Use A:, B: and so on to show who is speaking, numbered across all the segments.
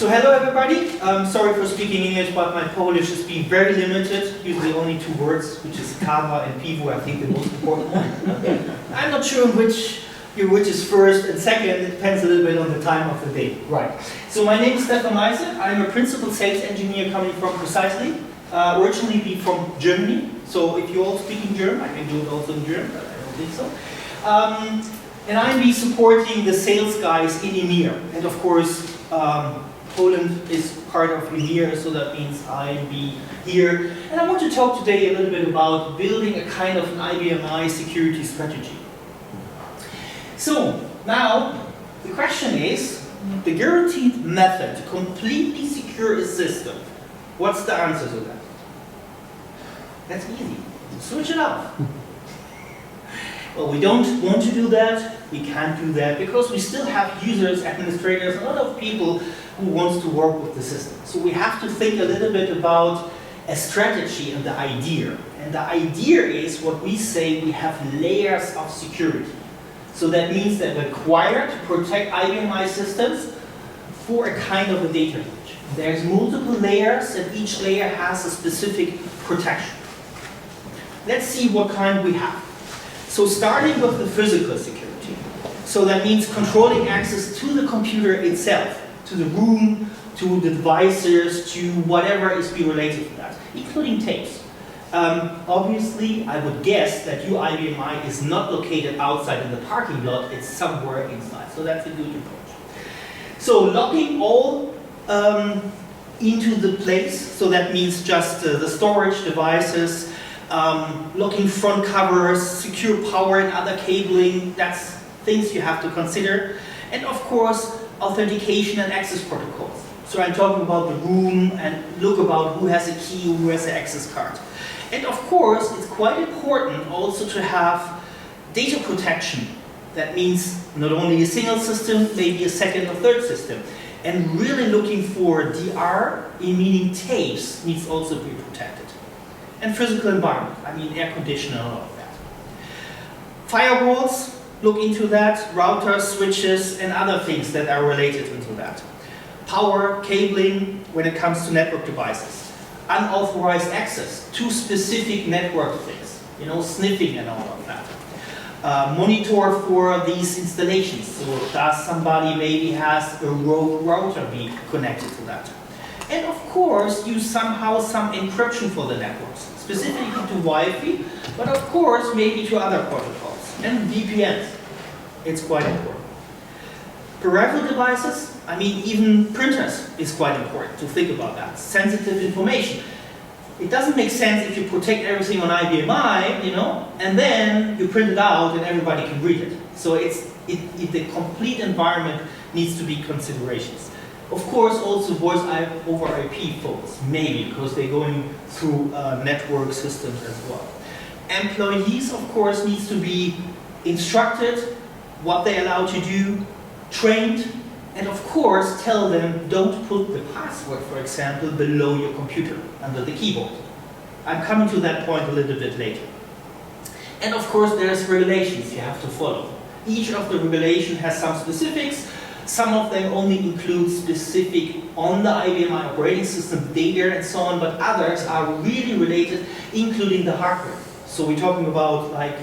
A: So hello everybody, sorry for speaking English, but my Polish is being very limited, usually only 2 words, which is kawa and piwo, I think the most important one. I'm not sure which is first and second, it depends a little bit on the time of the day. Right. So my name is Stephan Leisse, I'm a principal sales engineer coming from Precisely, originally from Germany, so if you all speak in German, I can do it also in German, but I don't think so. And I'll be supporting the sales guys in EMEA, and of course, Poland is part of EMEA, so that means I'll be here. And I want to talk today a little bit about building a kind of an IBM security strategy. So, now, the question is, the guaranteed method to completely secure a system, what's the answer to that? That's easy. Switch it off. Well, we don't want to do that, we can't do that, because we still have users, administrators, a lot of people who want to work with the system. So we have to think a little bit about a strategy and the idea. And the idea is what we say, we have layers of security. So that means that we're required to protect IBM systems for a kind of a data breach. There's multiple layers, and each layer has a specific protection. Let's see what kind we have. So starting with the physical security. So that means controlling access to the computer itself, to the room, to the devices, to whatever is be related to that, including tapes. Obviously, I would guess that your IBM is not located outside in the parking lot, it's somewhere inside. So that's a good approach. So locking all into the place, so that means just the storage devices, locking front covers, secure power and other cabling, that's things you have to consider. And of course, authentication and access protocols. So I'm talking about the room and look about who has a key, who has an access card. And of course, it's quite important also to have data protection. That means not only a single system, maybe a second or third system. And really looking for DR, meaning tapes, needs also to be protected. And physical environment, I mean air conditioning and all of that. Firewalls, look into that, routers, switches, and other things that are related into that. Power, cabling, when it comes to network devices. Unauthorized access to specific network things, you know, sniffing and all of that. Monitor for these installations, so does somebody maybe has a rogue router be connected to that. And of course, use somehow some encryption for the networks, specifically to Wi-Fi, but of course, maybe to other protocols. And VPNs, it's quite important. Peripheral devices, I mean, even printers is quite important to think about that. Sensitive information. It doesn't make sense if you protect everything on IBM, you know, and then you print it out and everybody can read it. So the complete environment needs to be considerations. Of course, also voice over IP phones, maybe, because they're going through network systems as well. Employees, of course, needs to be instructed what they're allowed to do, trained, and of course, tell them don't put the password, for example, below your computer, under the keyboard. I'm coming to that point a little bit later. And of course, there's regulations you have to follow. Each of the regulations has some specifics. Some of them only include specific on the IBM operating system data and so on, but others are really related, including the hardware. So we're talking about like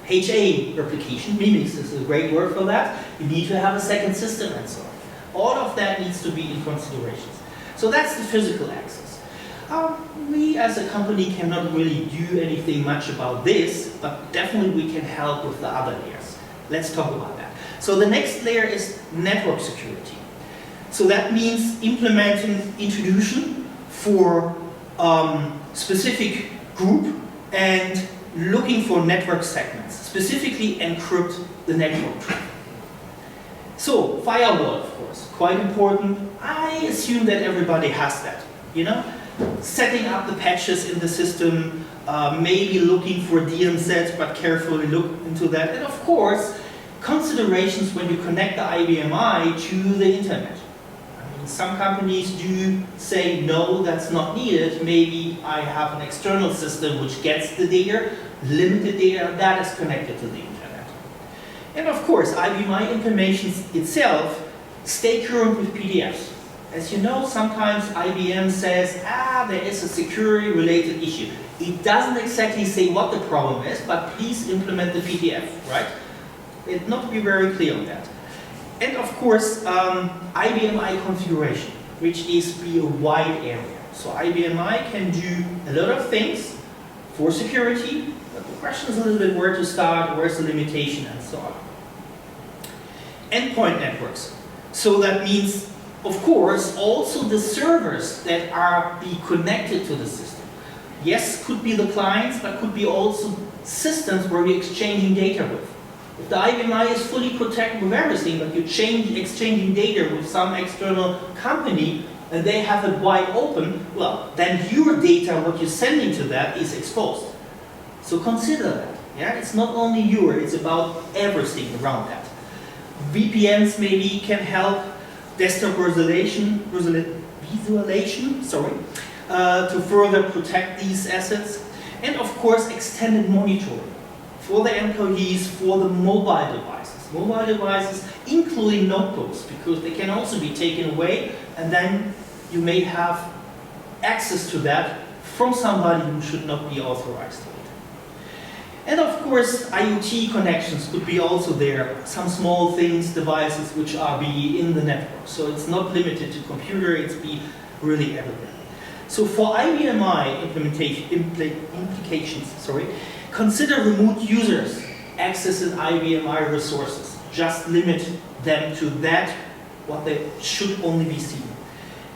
A: HA replication, Mimics is a great word for that. You need to have a second system and so on. All of that needs to be in considerations. So that's the physical access. We as a company cannot really do anything much about this, but definitely we can help with the other layers. Let's talk about that. So the next layer is network security. So that means implementing introduction for specific group and looking for network segments, specifically encrypt the network traffic. So firewall, of course, quite important. I assume that everybody has that, you know? Setting up the patches in the system, maybe looking for DM sets, but carefully look into that. And of course, considerations when you connect the IBM to the internet. I mean, some companies do say, no, that's not needed. Maybe I have an external system which gets the data, limited data, that is connected to the internet. And of course, IBM information itself stay current with PDFs. As you know, sometimes IBM says, there is a security related issue. It doesn't exactly say what the problem is, but please implement the PDF, right? It not be very clear on that. And of course, IBM I configuration, which is a wide area. So IBM I can do a lot of things for security, but the question is a little bit where to start, where's the limitation, and so on. Endpoint networks. So that means, of course, also the servers that are be connected to the system. Yes, could be the clients, but could be also systems where we're exchanging data with. If the IBM I is fully protected with everything, but you're exchanging data with some external company, and they have it wide open, well, then your data, what you're sending to that, is exposed. So consider that. Yeah? It's not only it's about everything around that. VPNs maybe can help desktop visualization, to further protect these assets. And of course, extended monitoring for the employees, for the mobile devices. Mobile devices, including notebooks, because they can also be taken away, and then you may have access to that from somebody who should not be authorized to it. And of course, IoT connections could be also there. Some small things, devices which are be in the network. So it's not limited to computer, it's be really everywhere. So for IBM I implications, consider remote users accessing IBM I resources. Just limit them to that, what they should only be seen.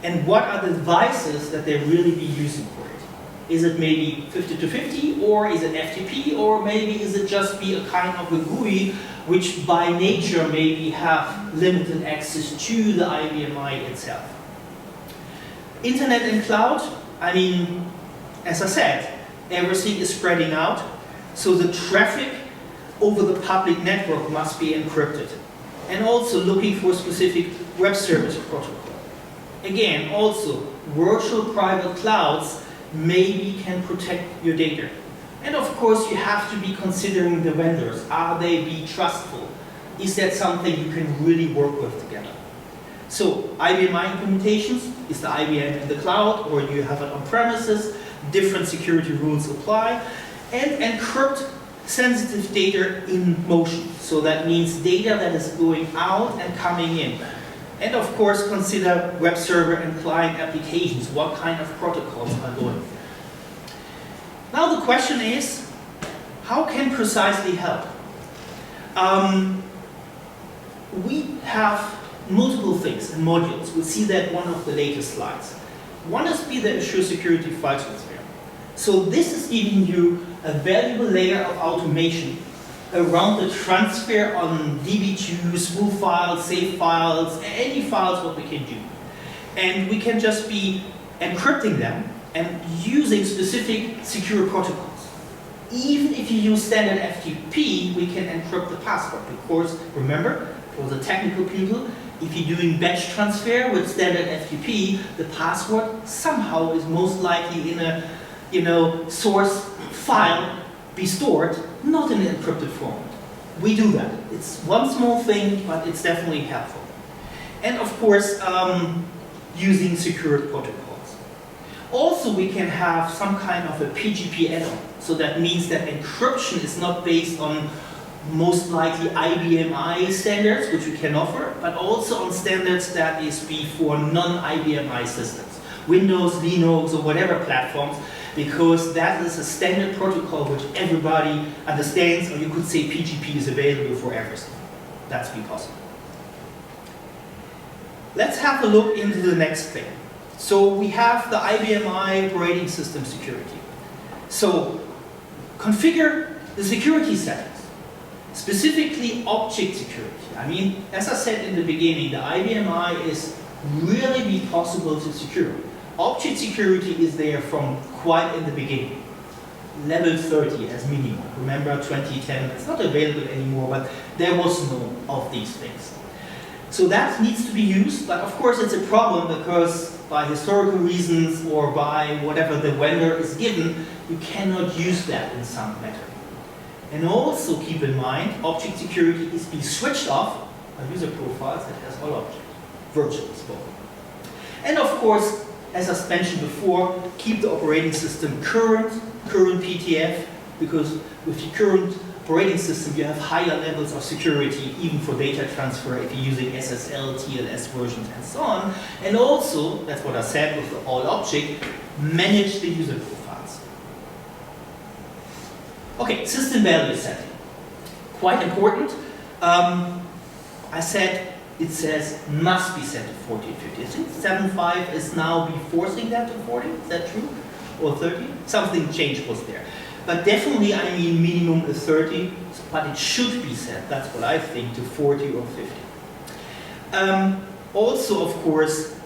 A: And what are the devices that they really be using for it? Is it maybe 50-50, or is it FTP, or maybe is it just be a kind of a GUI which by nature maybe have limited access to the IBM I itself? Internet and cloud, I mean, as I said, everything is spreading out, so the traffic over the public network must be encrypted. And also looking for specific web service protocol. Again, also, virtual private clouds maybe can protect your data. And of course, you have to be considering the vendors. Are they be trustful? Is that something you can really work with together? So, IBM I implementations, is the IBM in the cloud, or you have it on premises, different security rules apply, and encrypt sensitive data in motion. So that means data that is going out and coming in. And of course, consider web server and client applications. What kind of protocols are going? Now the question is, how can precisely help? We have multiple things and modules. We'll see that one of the latest slides. One is the Assure Security File Transfer. So this is giving you a valuable layer of automation around the transfer on DB2, smooth files, save files, any files what we can do. And we can just be encrypting them and using specific secure protocols. Even if you use standard FTP, we can encrypt the password. Because remember, for the technical people, if you're doing batch transfer with standard FTP, the password somehow is most likely in a source file be stored, not in an encrypted format. We do that. It's one small thing, but it's definitely helpful. And of course, using secured protocols. Also, we can have some kind of a PGP add-on. So that means that encryption is not based on most likely IBM I standards, which we can offer, but also on standards that is for non-IBM I systems. Windows, Linux, or whatever platforms, because that is a standard protocol which everybody understands, or you could say PGP is available for everything. That's possible. Let's have a look into the next thing. So we have the IBM I operating system security. So configure the security settings. Specifically object security. I mean, as I said in the beginning, the IBM I is really possible to secure. Object security is there from quite in the beginning. Level 30 as minimum. Remember 2010, it's not available anymore, but there was no of these things. So that needs to be used, but of course it's a problem because by historical reasons or by whatever the vendor is given, you cannot use that in some matter. And also keep in mind, object security is being switched off by user profiles that has all objects, virtually spoken. And of course, as I mentioned before, keep the operating system current PTF, because with the current operating system you have higher levels of security even for data transfer if you're using SSL, TLS versions and so on. And also, that's what I said with the all object, manage the user profiles. Okay, system value setting. Quite important. I said it says must be set to 40 and 50. I think 7.5 is now be forcing that to 40, is that true? Or 30? Something change was there. But definitely, I mean, minimum is 30, but it should be set, that's what I think, to 40 or 50. Also, of course,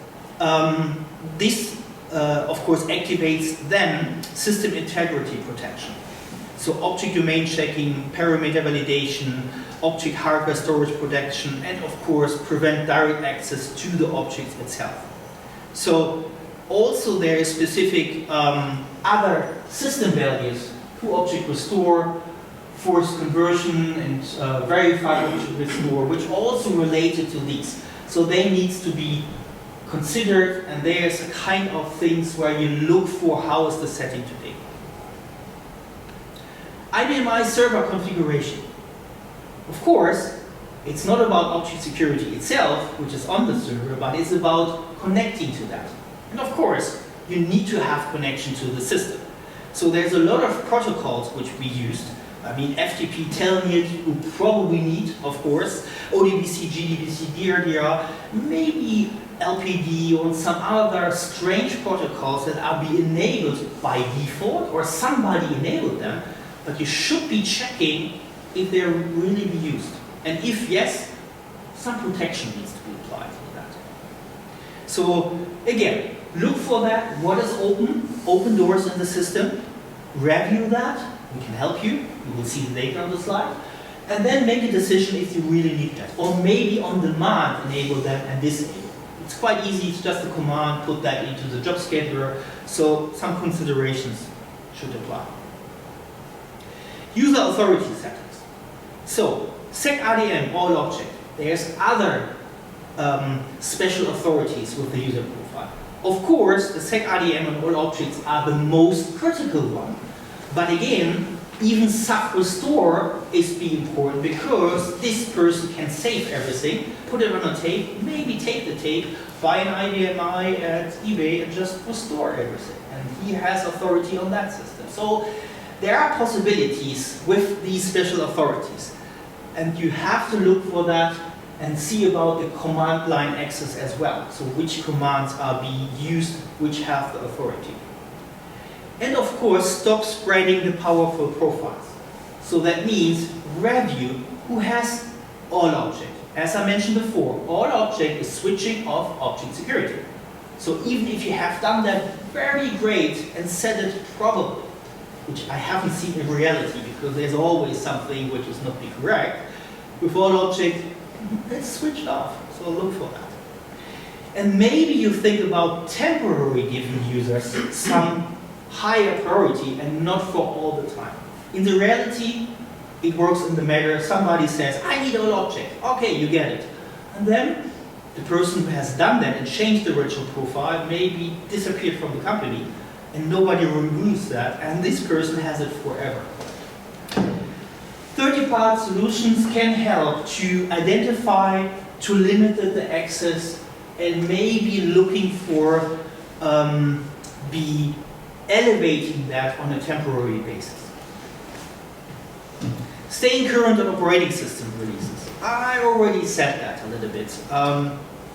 A: this, of course, activates then system integrity protection. So object domain checking, parameter validation, object hardware storage protection, and of course prevent direct access to the object itself. So also there is specific other system values who object restore, force conversion, and verify object restore, which also related to these. So they needs to be considered, and there's a kind of things where you look for how is the setting today. IBM server configuration. Of course, it's not about object security itself, which is on the server, but it's about connecting to that. And of course, you need to have connection to the system. So there's a lot of protocols which we used. I mean, FTP, Telnet, you probably need, of course, ODBC, GDBC, DRDR, maybe LPD or some other strange protocols that are being enabled by default or somebody enabled them, but you should be checking if they're really be used. And if yes, some protection needs to be applied for that. So again, look for that. What is open doors in the system, review that, we can help you, you will see the data on the slide, and then make a decision if you really need that. Or maybe on demand enable that and disable. It's quite easy, it's just a command, put that into the job scheduler, so some considerations should apply. User authority settings. So, SecRDM, all object, there's other special authorities with the user profile. Of course, the SecRDM and all objects are the most critical one. But again, even sub-restore is being important because this person can save everything, put it on a tape, maybe take the tape, buy an IBM at eBay and just restore everything. And he has authority on that system. So there are possibilities with these special authorities. And you have to look for that and see about the command line access as well. So which commands are being used, which have the authority. And of course, stop spreading the powerful profiles. So that means review who has all object. As I mentioned before, all object is switching off object security. So even if you have done that very great and set it probably, which I haven't seen in reality because there's always something which is not be correct, with all object, it's switched off. So look for that. And maybe you think about temporary giving users some higher priority and not for all the time. In the reality, it works in the matter, somebody says, I need all object. Okay, you get it. And then the person who has done that and changed the virtual profile maybe disappeared from the company and nobody removes that and this person has it forever. Third-party solutions can help to identify, to limit the access and maybe looking for elevating that on a temporary basis. Staying current on operating system releases. I already said that a little bit.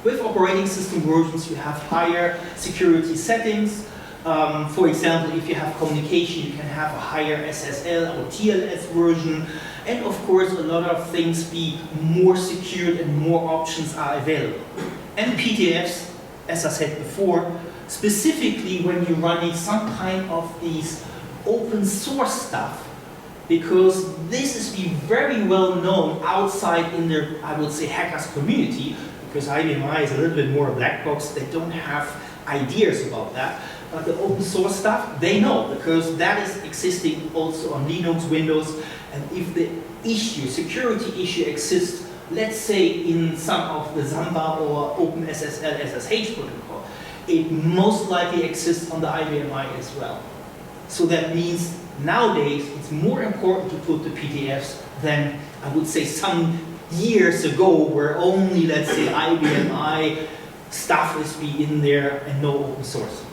A: With operating system versions, you have higher security settings. For example, if you have communication, you can have a higher SSL or TLS version. And of course, a lot of things be more secured and more options are available. And PTFs, as I said before, specifically when you're running some kind of these open source stuff, because this is be very well known outside in the, I would say, hackers community, because IBM is a little bit more a black box, they don't have ideas about that, but the open source stuff, they know, because that is existing also on Linux, Windows, and if the issue, security issue exists, let's say in some of the Samba or OpenSSL SSH protocol, it most likely exists on the IBM I as well. So that means nowadays it's more important to put the PDFs than I would say some years ago where only, let's say, IBM I stuff is be in there and no open source.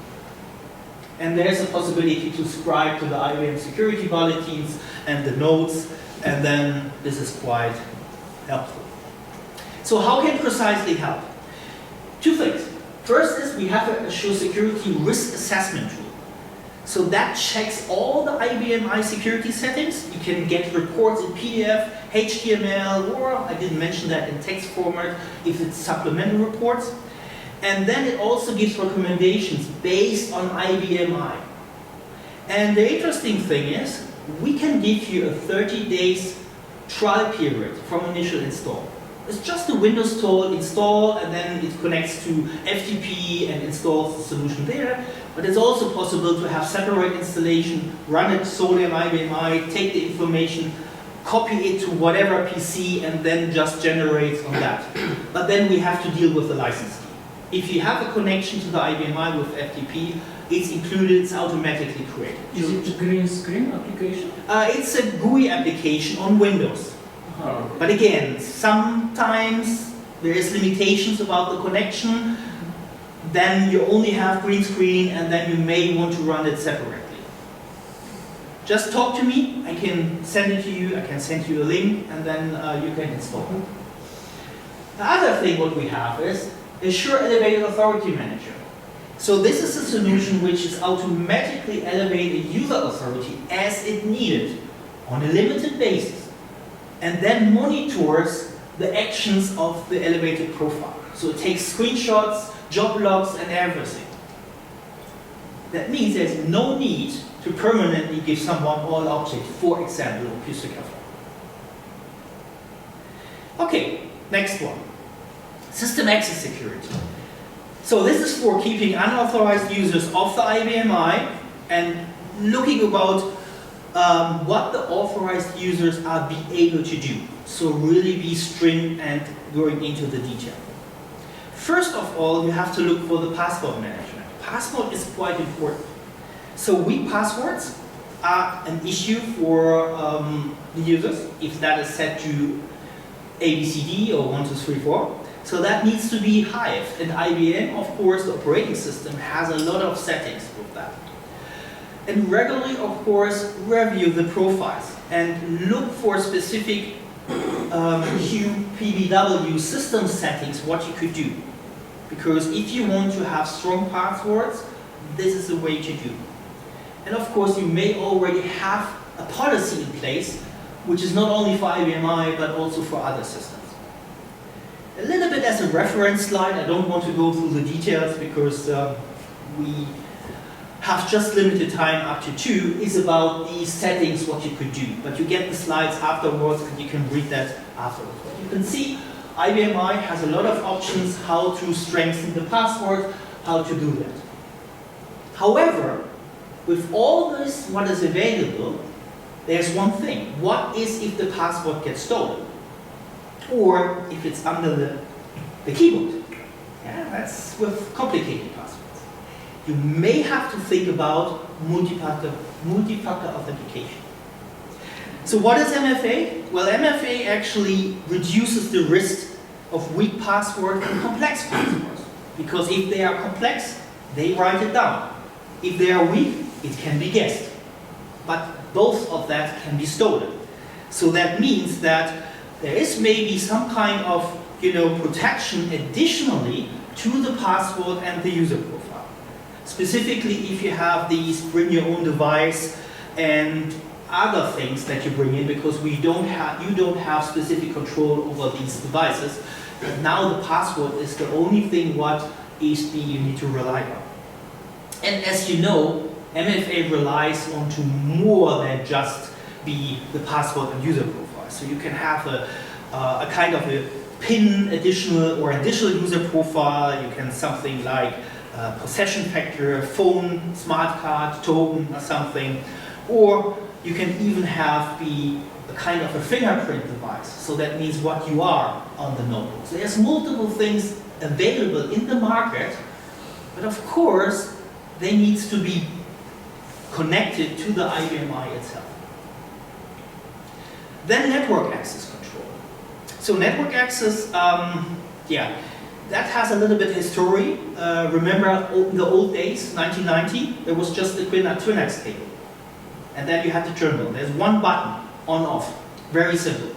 A: And there's a possibility to subscribe to the IBM security bulletins and the notes, and then this is quite helpful. So how can Precisely help? Two things. First is we have a Azure Security Risk Assessment tool. So that checks all the IBM I security settings. You can get reports in PDF, HTML, or I didn't mention that in text format if it's supplemental reports. And then it also gives recommendations based on IBM I. And the interesting thing is, we can give you a 30 days trial period from initial install. It's just a Windows tool, install, and then it connects to FTP and installs the solution there. But it's also possible to have separate installation, run it solely on IBM I, take the information, copy it to whatever PC, and then just generate on that. But then we have to deal with the license key. If you have a connection to the IBM I with FTP, it's included, it's automatically created.
B: Is it a green screen application?
A: It's a GUI application on Windows.
B: Oh.
A: But again, sometimes there is limitations about the connection. Then you only have green screen, and then you may want to run it separately. Just talk to me, I can send it to you, I can send you a link, and then you can install it. The other thing what we have is Azure Elevated Authority Manager. So this is a solution which is automatically elevated user authority as it needed on a limited basis, and then monitors the actions of the elevated profile. So it takes screenshots, job logs, and everything. That means there's no need to permanently give someone all object, for example, on QSecure. Okay, next one. System access security. So this is for keeping unauthorized users off the IBM I and looking about what the authorized users are be able to do. So really be strict and going into the detail. First of all, you have to look for the password management. Password is quite important. So weak passwords are an issue for the users if that is set to ABCD or 1, 2, 3, 4. So that needs to be hived. And IBM, of course, the operating system has a lot of settings with that. And regularly, of course, review the profiles and look for specific QPBW system settings, what you could do. Because if you want to have strong passwords, this is the way to do. And of course, you may already have a policy in place, which is not only for IBM I, but also for other systems. A little bit as a reference slide, I don't want to go through the details because we have just limited time up to 2, is about these settings, what you could do. But you get the slides afterwards and you can read that afterwards. But you can see IBM I has a lot of options how to strengthen the password, how to do that. However, with all this what is available, there's one thing. What is if the password gets stolen? Or if it's under the keyboard? Yeah, that's with complicated passwords. You may have to think about multi-factor authentication. So what is MFA? Well, MFA actually reduces the risk of weak passwords and complex passwords. Because if they are complex, they write it down. If they are weak, it can be guessed. But both of that can be stolen. So that means that there is maybe some kind of protection additionally to the password and the user profile. Specifically if you have these bring your own device and other things that you bring in, because you don't have specific control over these devices. And now the password is the only thing what you need to rely on. And as you know, MFA relies on to more than just be the password and user profile. So you can have a kind of a PIN additional user profile. You can something like possession factor, phone, smart card, token or something. Or you can even have a kind of a fingerprint device. So that means what you are on the notebook. So there's multiple things available in the market But of course, they need to be connected to the IBMI itself. Then network access control. So network access, yeah, that has a little bit history. Remember in the old days, 1990, there was just the twin-ax cable. And then you had the terminal. There's one button, on, off. Very simple.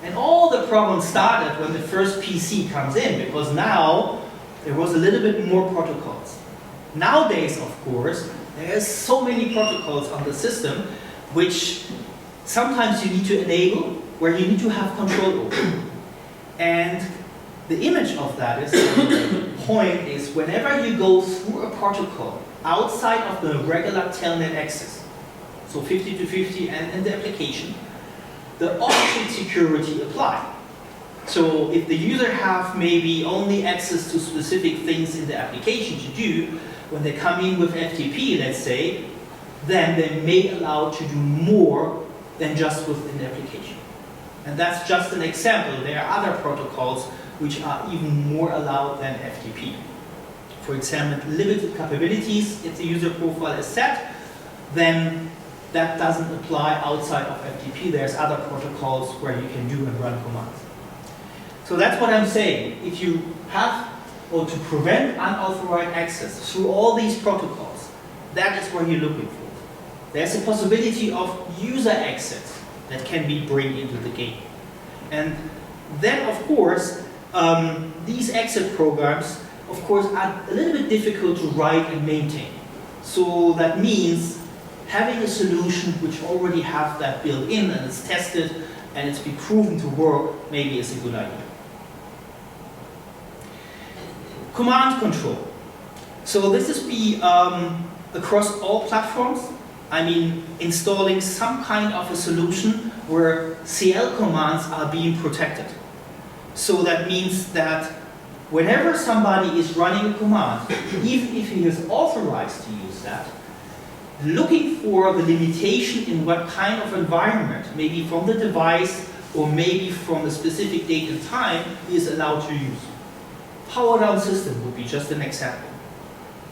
A: And all the problems started when the first PC comes in, because now there was a little bit more protocols. Nowadays, of course, there's so many protocols on the system, which sometimes you need to enable, where you need to have control over. And the image of that is, the point is, whenever you go through a protocol outside of the regular telnet access, so 50 to 50 and in the application, the object security apply. So if the user have maybe only access to specific things in the application to do, when they come in with FTP, let's say, then they may allow to do more than just within the application. And that's just an example. There are other protocols which are even more allowed than FTP. For example, limited capabilities, if the user profile is set, then that doesn't apply outside of FTP. There's other protocols where you can do and run commands. So that's what I'm saying. If you have, or to prevent unauthorized access through all these protocols, that is where you're looking for. There's a possibility of user access that can be brought into the game. And then, of course, these exit programs, of course, are a little bit difficult to write and maintain. So that means having a solution which already have that built in and it's tested and it's been proven to work, maybe is a good idea. Command control. So this is across all platforms. I mean, installing some kind of a solution where CL commands are being protected. So that means that whenever somebody is running a command, even if he is authorized to use that, looking for the limitation in what kind of environment, maybe from the device or maybe from the specific date and time, he is allowed to use. Power down system would be just an example.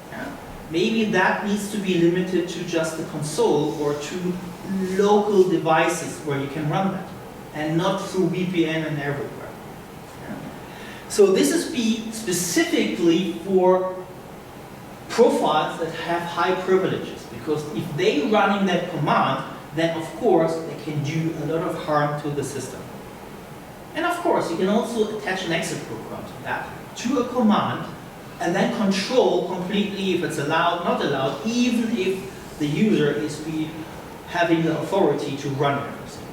A: Yeah? Maybe that needs to be limited to just the console or to local devices where you can run that, and not through VPN and everywhere. Yeah? So this is specifically for profiles that have high privileges, because if they running that command, then of course they can do a lot of harm to the system. And of course you can also attach an exit program to that, to a command, and then control completely if it's allowed, not allowed, even if the user is having the authority to run everything.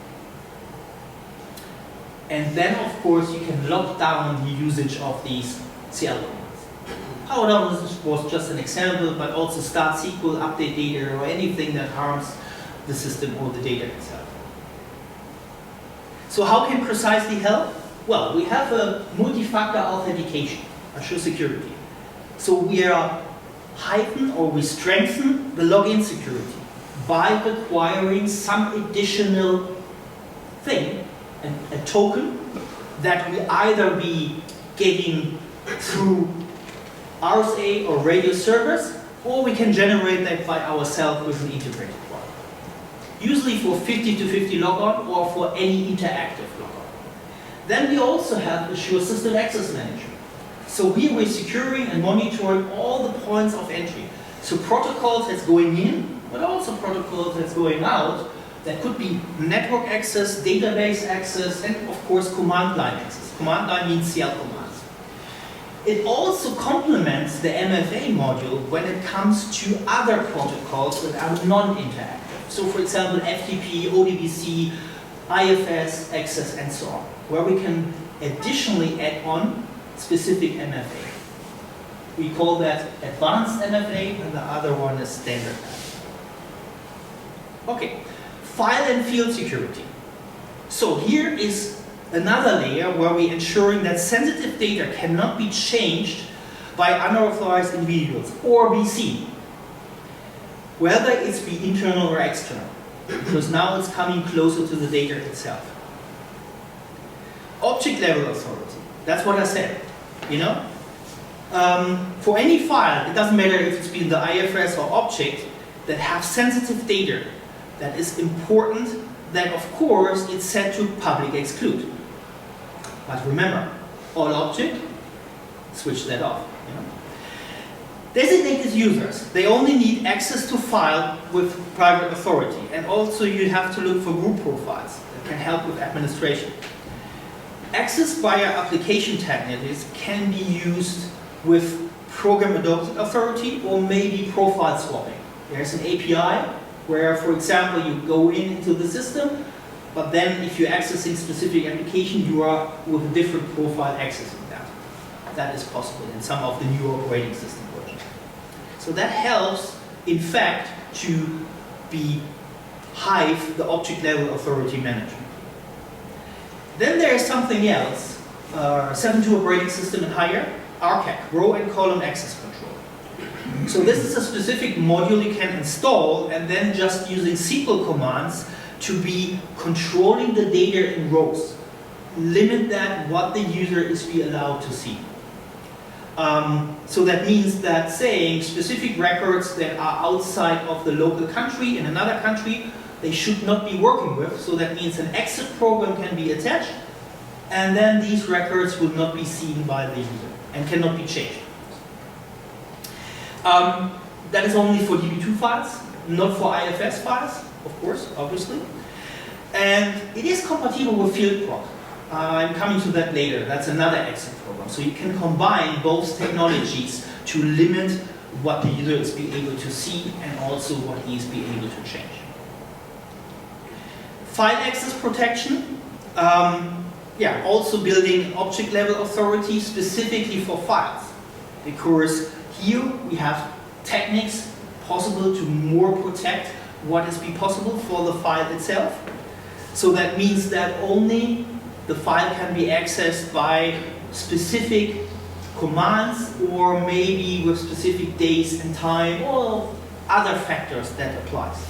A: And then of course you can lock down the usage of these CL commands. Power down was just an example, but also start SQL, update data, or anything that harms the system or the data itself. So how can precisely help? Well, we have a multi-factor authentication, assure security. So we are heighten or we strengthen the login security by requiring some additional thing, a token that we either be getting through RSA or radio servers, or we can generate that by ourselves with an integrated one. Usually for 50 to 50 logon or for any interactive logon. Then we also have Assure System Access Manager. So here we're securing and monitoring all the points of entry. So protocols that's going in, but also protocols that's going out. That could be network access, database access, and of course command line access. Command line means CL commands. It also complements the MFA module when it comes to other protocols that are non-interactive. So for example, FTP, ODBC, IFS, access, and so on, where we can additionally add on specific MFA. We call that advanced MFA, and the other one is standard MFA. Okay, file and field security. So here is another layer where we're ensuring that sensitive data cannot be changed by unauthorized individuals or be seen, whether it's be internal or external, because now it's coming closer to the data itself. Object level authority, that's what I said, you know? For any file, it doesn't matter if it's been the IFS or object, that have sensitive data, that is important, then of course it's set to public exclude. But remember, all object, switch that off. You know? Designated users, they only need access to file with private authority. And also you have to look for group profiles that can help with administration. Access via application technologies can be used with program adopted authority or maybe profile swapping. There's an API where, for example, you go into the system, but then if you're accessing specific application, you are with a different profile accessing that. That is possible in some of the new operating system versions. So that helps, in fact, to hive the object level authority management. Then there is something else, 7.2 operating system and higher, RCAC, row and column access control. So this is a specific module you can install and then just using SQL commands to be controlling the data in rows. Limit that what the user is allowed to see. So that means that saying specific records that are outside of the local country in another country, they should not be working with. So that means an exit program can be attached and then these records will not be seen by the user and cannot be changed. That is only for DB2 files, not for IFS files, of course, obviously. And it is compatible with FieldProc. I'm coming to that later. That's another exit program. So you can combine both technologies to limit what the user is able to see and also what he is able to change. File access protection. Also building object level authority specifically for files. Because here we have techniques possible to more protect what is possible for the file itself. So that means that only the file can be accessed by specific commands or maybe with specific days and time or other factors that applies.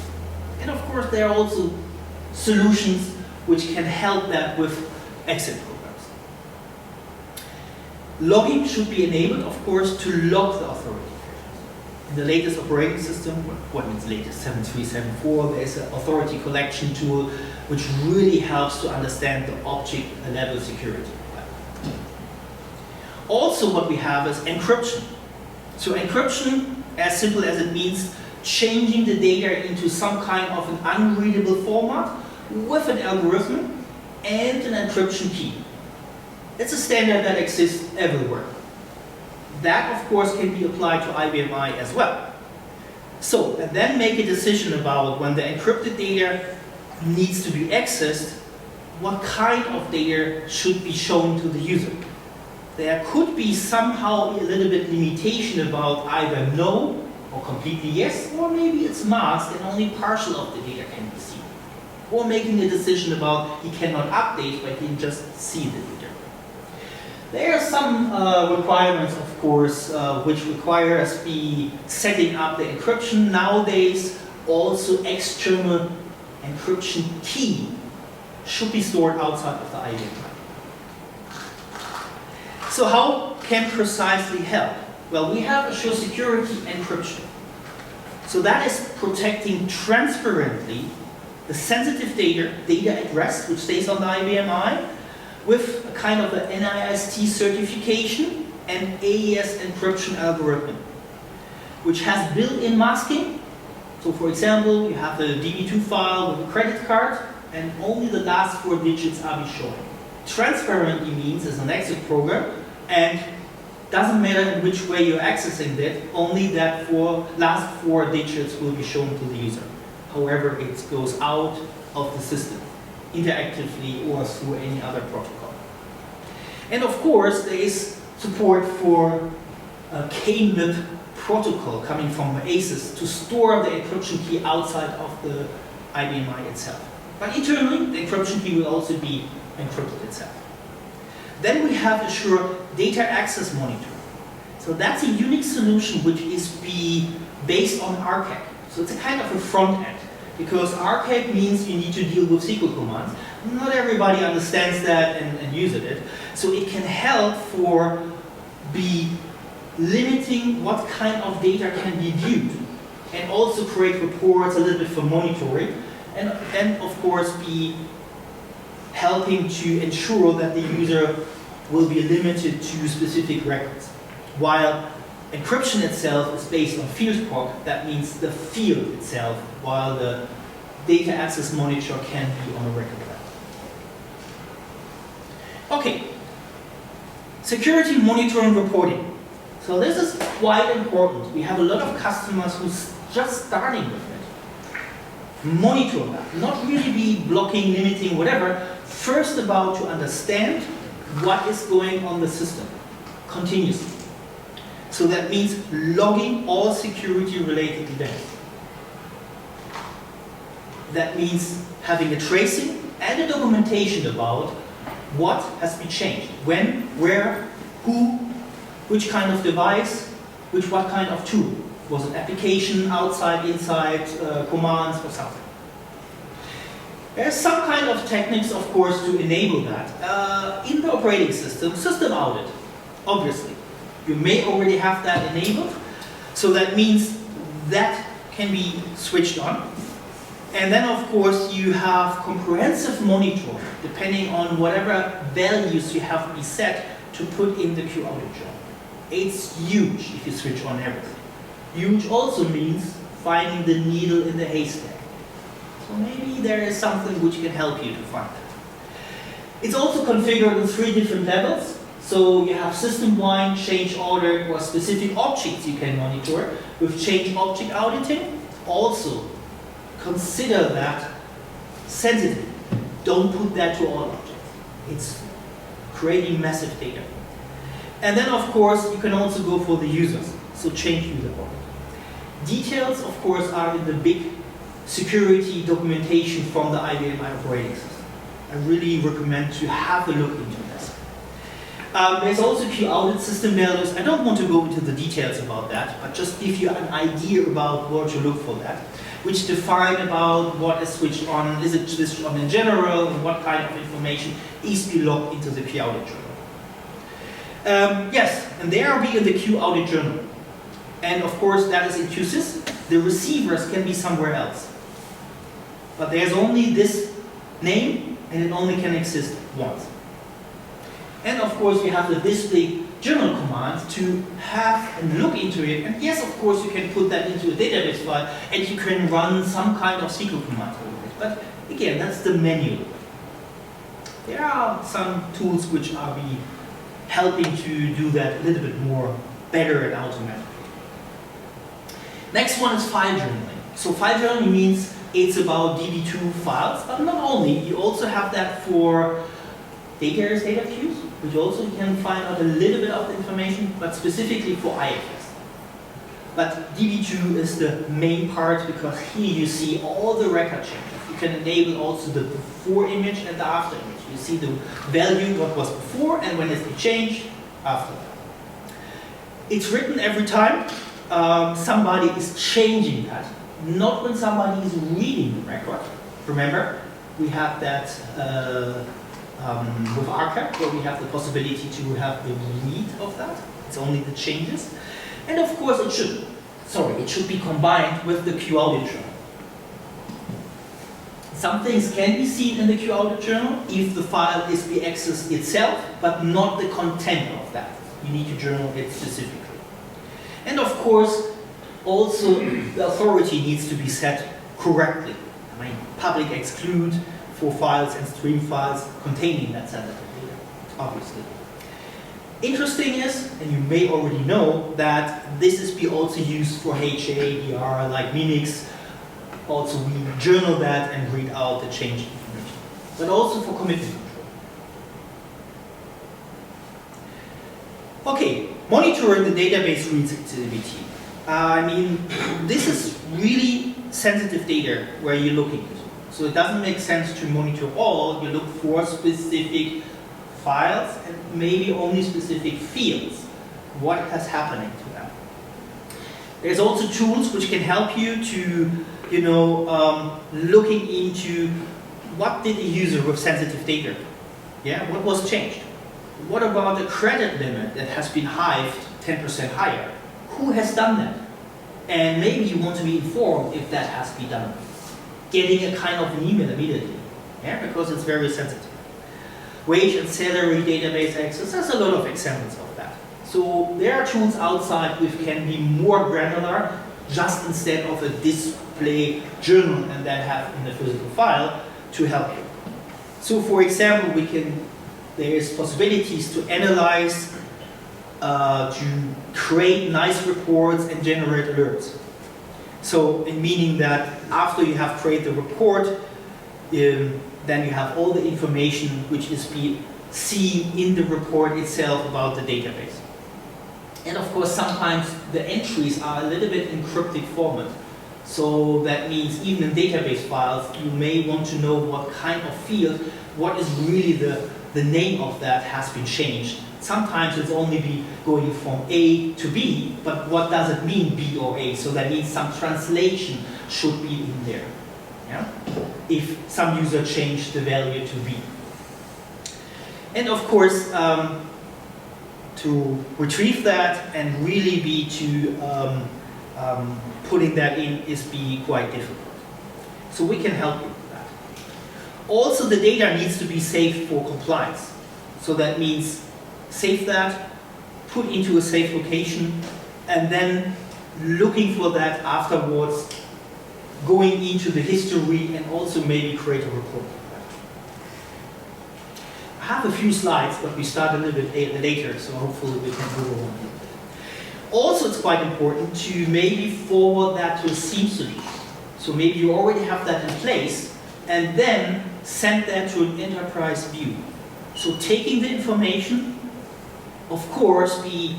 A: And of course there are also solutions which can help that with exit programs. Logging should be enabled, of course, to log the authority. In the latest operating system, what means latest, 7.3, 7.4, there's an authority collection tool which really helps to understand the object level security. Also what we have is encryption. So encryption, as simple as it means, changing the data into some kind of an unreadable format with an algorithm and an encryption key. It's a standard that exists everywhere. That, of course, can be applied to IBM I as well. So, and then make a decision about when the encrypted data needs to be accessed, what kind of data should be shown to the user. There could be somehow a little bit limitation about either no or completely yes, or maybe it's masked and only partial of the data can be seen. Or making a decision about he cannot update, but he can just see the data. There are some requirements, of course, which require us be setting up the encryption. Nowadays, also external encryption key should be stored outside of the IBM. So how can precisely help? Well, we have Assure Security encryption. So that is protecting transparently the sensitive data at rest, which stays on the IBM I, with a kind of an NIST certification and AES encryption algorithm, which has built-in masking. So for example, you have a DB2 file with a credit card, and only the last 4 digits are be shown. Transparently means it's an exit program, and doesn't matter in which way you're accessing it, only that last 4 digits will be shown to the user. However, it goes out of the system, interactively or through any other protocol. And of course, there is support for a KMIP protocol coming from ACES to store the encryption key outside of the IBM I itself. But internally, the encryption key will also be encrypted itself. Then we have Assure Data Access Monitoring. So that's a unique solution which is based on RCAC. So it's a kind of a front end, because RCAC means you need to deal with SQL commands. Not everybody understands that and uses it. So it can help for limiting what kind of data can be viewed, and also create reports a little bit for monitoring, and then of course be helping to ensure that the user will be limited to specific records. While encryption itself is based on field proc, that means the field itself, while the data access monitor can be on a record level. Okay, security monitoring reporting. So this is quite important. We have a lot of customers who's just starting with it. Monitor that, not really be blocking, limiting, whatever. First about to understand what is going on the system continuously. So that means logging all security related events. That means having a tracing and a documentation about what has been changed, when, where, who, which kind of device, what kind of tool. Was it application, outside, inside, commands or something? There's some kind of techniques, of course, to enable that. In the operating system, system audit, obviously. You may already have that enabled, so that means that can be switched on. And then, of course, you have comprehensive monitoring, depending on whatever values you have to be set to put in the Q audit journal. It's huge if you switch on everything. Huge also means finding the needle in the haystack. So maybe there is something which can help you to find that. It's also configured in 3 different levels. So you have system-wide, change order, or specific objects you can monitor. With change object auditing, also consider that sensitive. Don't put that to all objects. It's creating massive data. And then, of course, you can also go for the users. So change user order. Details, of course, are in the big security documentation from the IBM operating system. I really recommend to have a look into this. There's also Q audit system values. I don't want to go into the details about that, but just give you an idea about where to look for that, which define about what is switched on, is it switched on in general, and what kind of information is be logged into the Q audit journal. Yes, and there we in the Q audit journal. And of course that is in QSys. The receivers can be somewhere else. But there's only this name, and it only can exist once. And of course we have the display journal command to have and look into it. And yes, of course you can put that into a database file and you can run some kind of SQL command over it. But again, that's the manual. There are some tools which are helping to do that a little bit more better and automatically. Next one is file journaling. So file journaling means it's about DB2 files, but not only. You also have that for data queues, which also you can find out a little bit of the information, but specifically for IFS. But DB2 is the main part because here you see all the record changes. You can enable also the before image and the after image. You see the value, what was before, and when is the change after that. It's written every time somebody is changing that, not when somebody is reading the record. Remember, we have that with Arca, where we have the possibility to have the read of that. It's only the changes. And of course it should be combined with the Q audit journal. Some things can be seen in the Q audit journal if the file is be accessed itself, but not the content of that. You need to journal it specifically. And of course, also the authority needs to be set correctly. I mean, public exclude for files and stream files containing that sensitive data, obviously. Interesting is, and you may already know, that this is also used for HADR like Minix. Also, we journal that and read out the changed information, but also for commitment control. Okay, monitoring the database reads activity. I mean, this is really sensitive data where you're looking into. So it doesn't make sense to monitor all. You look for specific files and maybe only specific fields. What is happening to them? There's also tools which can help you to, looking into what did the user with sensitive data? Yeah, what was changed? What about the credit limit that has been hived 10% higher. Who has done that? And maybe you want to be informed if that has to be done. Getting a kind of an email immediately, yeah, because it's very sensitive. Wage and salary database access, there's a lot of examples of that. So there are tools outside which can be more granular, just instead of a display journal and then have in the physical file to help you. So for example, there is possibilities to analyze, to create nice reports and generate alerts. So meaning that after you have created the report, then you have all the information which is being seen in the report itself about the database. And of course, sometimes the entries are a little bit in cryptic format. So that means even in database files, you may want to know what kind of field, what is really the name of that has been changed. Sometimes it's only going from A to B, but what does it mean, B or A? So that means some translation should be in there. Yeah? If some user changed the value to B. And of course, to retrieve that and really be to putting that in is quite difficult. So we can help you with that. Also, the data needs to be saved for compliance. So that means save that, put into a safe location, and then looking for that afterwards, going into the history and also maybe create a report. I have a few slides, but we start a little bit later, so hopefully we can go on. Also, it's quite important to maybe forward that to a SIEM solution. So maybe you already have that in place, and then send that to an enterprise view. So taking the information, of course, we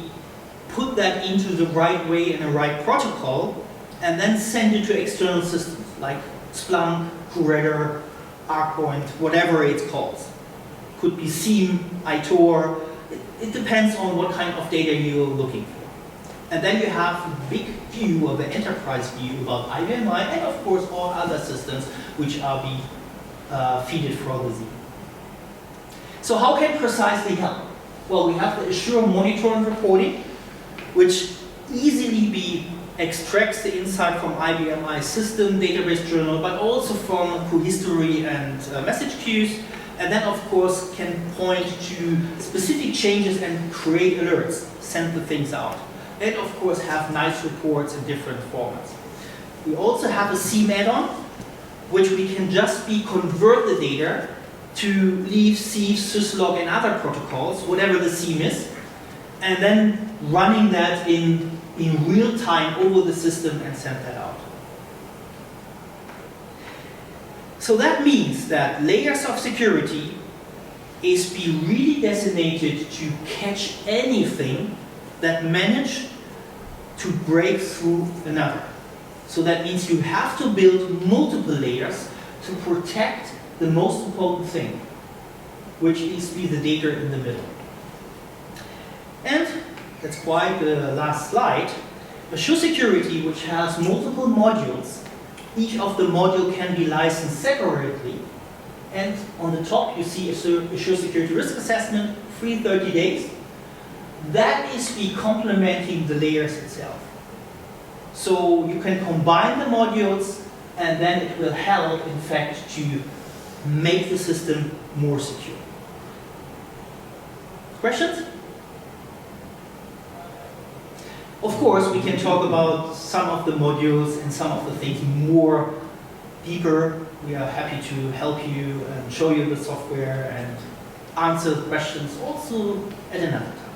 A: put that into the right way and the right protocol, and then send it to external systems like Splunk, Curator, Arcpoint, whatever it's called. Could be SIEM, ITOR. It depends on what kind of data you're looking for. And then you have a big view of the enterprise view about IBM and of course all other systems which are being feeded from the Z. So how can precisely help? Well, we have the Assure monitoring reporting, which easily extracts the insight from IBM I system, database journal, but also from history and message queues, and then of course can point to specific changes and create alerts, send the things out. And of course have nice reports in different formats. We also have a SIEM add-on, which we can just convert the data to leave, sieve, syslog, and other protocols, whatever the SIEM is, and then running that in real time over the system and send that out. So that means that layers of security is really designated to catch anything that manage to break through another. So that means you have to build multiple layers to protect the most important thing, which is the data in the middle. And that's quite the last slide. Assure Security, which has multiple modules, each of the module can be licensed separately. And on the top you see Assure Security Risk Assessment, free 30 days. That is complementing the layers itself. So you can combine the modules and then it will help, in fact, to make the system more secure. Questions? Of course, we can talk about some of the modules and some of the things more deeper. We are happy to help you and show you the software and answer questions also at another time.